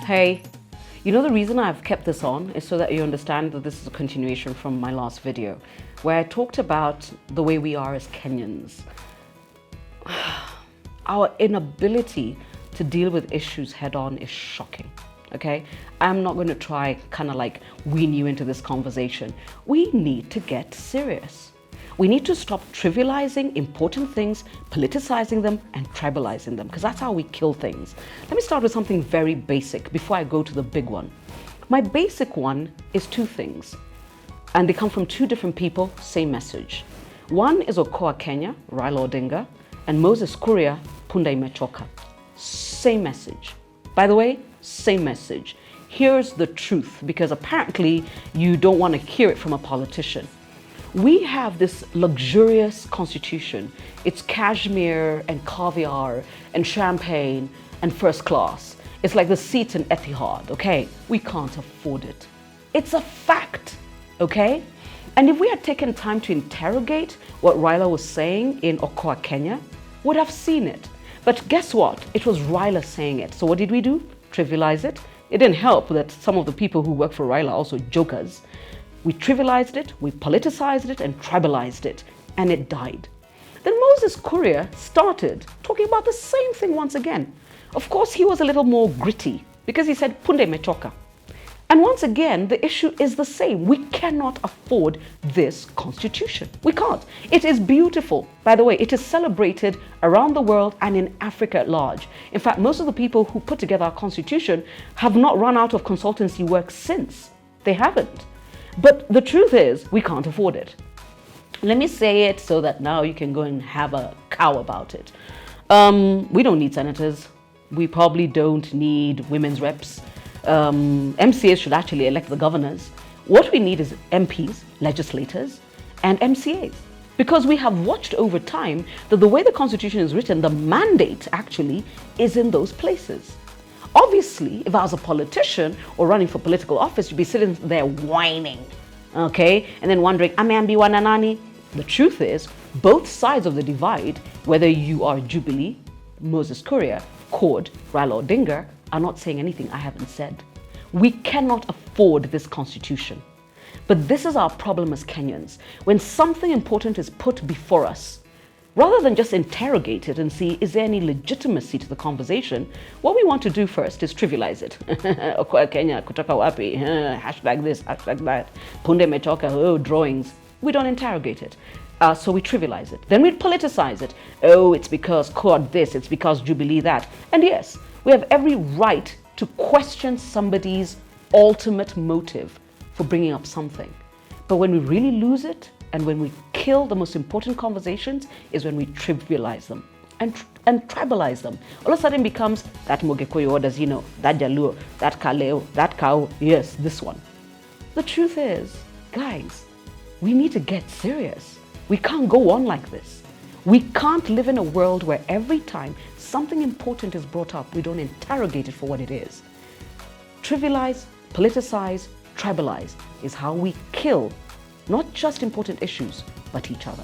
Hey, you know the reason I've kept this on is so that you understand that this is a continuation from my last video where I talked about the way we are as Kenyans. Our inability to deal with issues head on is shocking, okay? I'm not going to try kind of like wean you into this conversation. We need to get serious. We need to stop trivializing important things, politicizing them, and tribalizing them, because that's how we kill things. Let me start with something very basic before I go to the big one. My basic one is two things, and they come from two different people, same message. One is Okoa, Kenya, Raila Odinga, and Moses Kuria, Punda, Imechoka. Same message. By the way, same message. Here's the truth, because apparently you don't want to hear it from a politician. We have this luxurious constitution. It's cashmere and caviar and champagne and first class. It's like the seats in Etihad, okay? We can't afford it. It's a fact, okay? And if we had taken time to interrogate what Raila was saying in Okoa, Kenya, would have seen it. But guess what? It was Raila saying it. So what did we do? Trivialize it. It didn't help that some of the people who work for Raila are also jokers. We trivialized it, we politicized it, and tribalized it, and it died. Then Moses Kuria started talking about the same thing once again. Of course, he was a little more gritty because he said, Punda Imechoka. And once again, the issue is the same. We cannot afford this constitution. We can't. It is beautiful. By the way, it is celebrated around the world and in Africa at large. In fact, most of the people who put together our constitution have not run out of consultancy work since. They haven't. But the truth is, we can't afford it. Let me say it so that now you can go and have a cow about it. We don't need senators. We probably don't need women's reps. MCAs should actually elect the governors. What we need is MPs, legislators, and MCAs. Because we have watched over time that the way the Constitution is written, the mandate actually is in those places. Obviously, if I was a politician or running for political office, you'd be sitting there whining, okay? And then wondering, Amambi Wananani? The truth is, both sides of the divide, whether you are Jubilee, Moses Kuria, Cord, Raila Odinga, are not saying anything I haven't said. We cannot afford this constitution. But this is our problem as Kenyans. When something important is put before us, rather than just interrogate it and see, is there any legitimacy to the conversation, what we want to do first is trivialize it. Okoa, Kenya, kutoka wapi, hashtag this, hashtag that, Punda Imechoka, oh, drawings. We don't interrogate it. So we trivialize it. Then we politicize it. Oh, it's because Cord this, it's because Jubilee that. And yes, we have every right to question somebody's ultimate motive for bringing up something. But when we really lose it, and when we kill the most important conversations is when we trivialize them and tribalize them. All of a sudden becomes that Mogekuyu orders, that Jaluo, that Kaleo, that cow, yes, this one. The truth is, guys, we need to get serious. We can't go on like this. We can't live in a world where every time something important is brought up, we don't interrogate it for what it is. Trivialize, politicize, tribalize is how we kill not just important issues, but each other.